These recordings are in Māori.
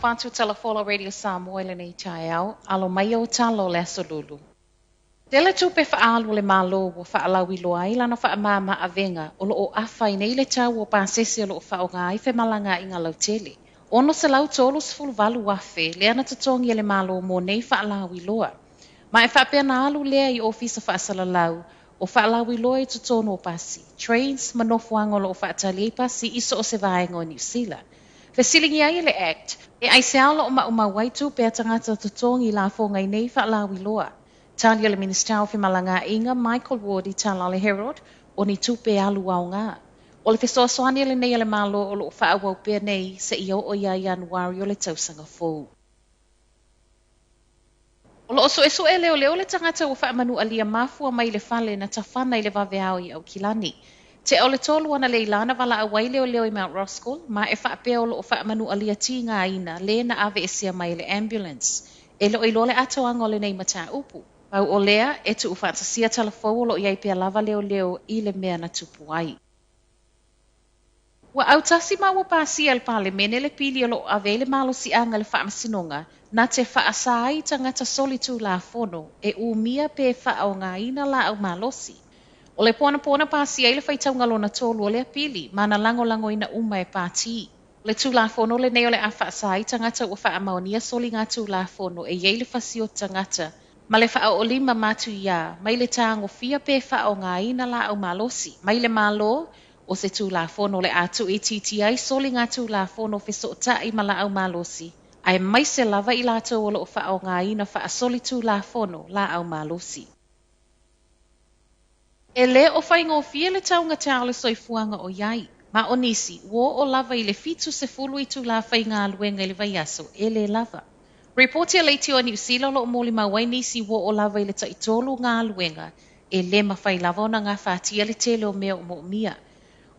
whātu Telefola Radio Samoa le nei tai au, alo mai o talo le asolulu. Tele tupe whaalu le malo o whaalawi loa i lana whaamama a venga o lo o awhai nei le tau o pāsesi o lo o whaonga i whemalanga i ngā lautele. Ono se lau tolu sfulu valu wafe le ana tatongi le malo mo nei whaalawi loa. Ma e whapea na alu lea i ofisa whaasala lau o whaalawi loa i tutono o pasi. Trains manofuanga o lo o whaatali pasi iso o se vaenga o New Zealand. Fesilingi ai le act, e ai se ala o ma waitu pe tangata tutongi la fonga i nei whaalawi loa. Tali o le Minister o Whimalanga inga Michael Ward i tala le Herald o ni tupe alu au ngā. O le fesoasoani le nei le malo o lo whaawau pia nei se i o ia Januari o le tausanga fōu. O lo oso eso e leo le tangata o whaamanu alia mafua mai le fale na tawhana i le waweao i au kilani. Te o le tolu ana le ilana wala awai leo i Mount Roskill, ma e whaapea o lo o whaamanu alia ti ngā ina le na ave esia mai le ambulance. E lo i lo le atoanga o le nei mata upu. Pau o lea e tu uwhaatasia talafou o lo iai pia lava leo i le mea na tupu ai. Wa autasi ma wa pasi al pale mene le pili o lo avele malo si anga le whaamasinonga na te whaasa ai tangata solitu la fono e umia pe whaonga ina la au malosi. O le pona pasi ai le whaitaunga lona tolu o le pili ma na lango ina uma e pāti. Le tu la fono le neo le a whaasa ai tangata ua whaamaonia soli ngā tu la fono e iei le whasio tangata ma le wha o lima matu ia, mai le tāngo fia pe wha o ngā ina la au malosi, mai le malo o se tū la fono le atu i titi ai soli ngā tū la fono fiso o tai ma la au malosi. Ai mai se lava i la tō o lo wha o ngā ina wha soli tū la fono la au malosi. E le o whaingo fia le taunga tāo le soifuanga o iai, ma o nisi, wo o lava i le fitu se fulu i tū la whai ngā luenga i le vaiaso, e le lava. Reporti a leiti o New Zealand lo moli mawai nisi wo o lava i le taitolu ngā luenga e le mawhai lava ona ngā whātia le tele o mea o mo mia.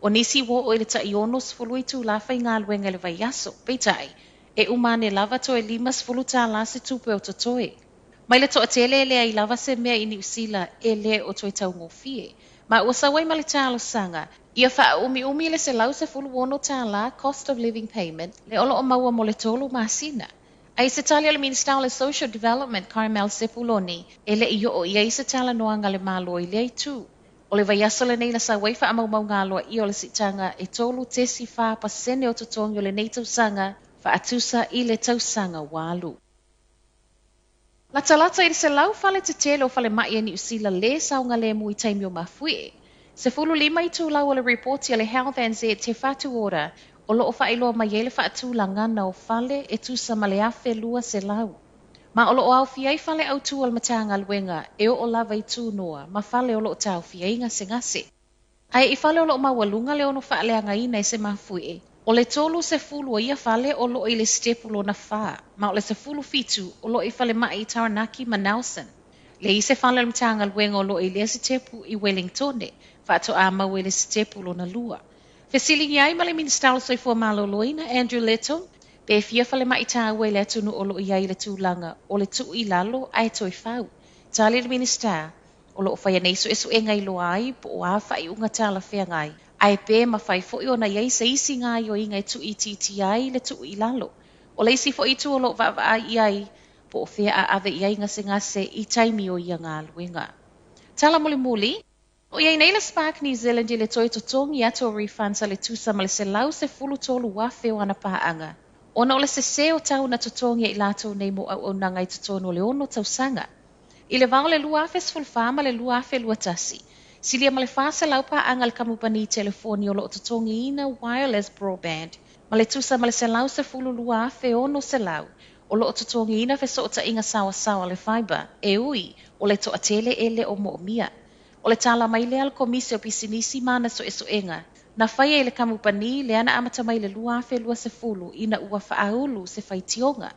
O nisi wo o le taiono sfulu i tū la whai ngā luenga le vaiaso, peitai, e umane lava to e lima sfulu tā la se tupe o totoe. Mai le toa tele e lea i lava se mea i New Zealand e le o toi tau ngofie. Ma ua sawai ma le tālo sanga, ia wha umi le se lau se fulu wono tā la cost of living payment le olo o maua mo le tolu masina. Ai se tali le Minister le Social Development Carmel Sepuloni e le i o ia i se tala noanga le malo i le tu. O le vaiaso le nei la sa waifa amau ngā loa i o le sitanga e tolu tesi wha pasene o totongi o le nei tausanga wha atusa i le tausanga walu. Lata i se lau fale te tele o fale mai e New Zealand le saunga le mui taimi o mafue. Se fulu lima i tū lau o le reporti a le Health and Z te whatu ora o lo o whailoa mai ele whaatūlanga na o fale e tusa ma le afe lua se lau. Ma o lo o au fiai fale au tū al matanga luenga e o lava i tū noa ma fale o lo o tau fiai ngase ngase. Ai i fale o lo o mawalunga le ono whaaleanga ina e se mafue. O le tolu se fulu o ia fale o lo i le stepulo na wha. Ma o le se fulu fitu o lo i fale mai i Taranaki ma Nelson. Le i se fale al matanga luenga o lo i le se tepu i Wellingtone. Whaato a mau e le stepulo na lua. Fesilingi ai ma le Minister soifua malo loina Andrew Leto, pe fia fale mai tā ue le atunu o lo iai le tūlanga o le tu i lalo ai toi whau. Tali le Minister, o lo o whaia neisu esu e ngai loa ai po o a whai unga tāla whea ngai. Ai pe ma whai fo i ona iai se isi ngai o ingai tu i titi ai le tu i lalo. O le isi fo i tu o lo vava iai po o whea a ave iai ngase i taimi o ia ngā luenga. Tala muli. O iei nei le Spark New Zealand i le toi totongi ato refunds a le tusa ma le se lau se fulu tolu wafe o ana paanga. Ona o le se o tau na totongi i lato nei mo au nanga i totono le ono tausanga. I le vao le luafe sfulfama le luafe luatasi. Silia ma le fasa lau paanga le kamupani telefoni o lo totongi ina wireless broadband. Ma le tusa ma le se lau se fulu luafe ono se lau. O lo totongi ina fe so ta inga sawa le fiber. E ui o le toa tele ele o mo mia. O le tala mai le al komisi o pisinisi mana so enga. Na whaia i le kamupani le ana amata mai le luafe lua se fulu ina ua whaaulu se whaitionga.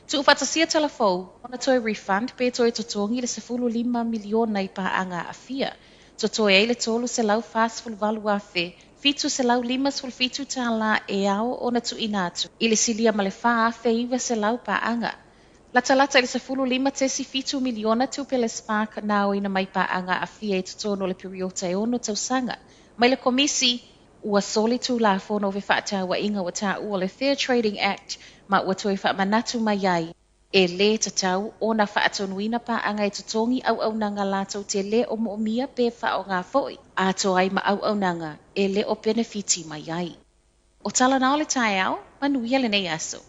Tu uwhatasia talafou, ona toi refund pe toi totongi le se fulu 5 miliona i paanga a fia. Totoi e le tolu se lau fast fulu valu afe, fitu se lau 5 fulu fitu tala e ao ona tu inatu. I le silia ma le wha afe iwa se lau paanga. Lata i le se fulu 5 tesi fitu miliona tu pe le Spark nao ina mai paanga a fia e totono le periota e ono tausanga. Mai le komisi ua soli tu la fono ve whaatawa inga wa ta ua le Fair Trading Act ma ua toe whaamanatu mai ai. E le tatau o na whaatonuina pa anga e tutongi au nanga lātou te le o moomia pe whao ngā foi. A to ai ma au nanga e le o benefiti mai ai. O tala na o le tae au, manuia le nei aso.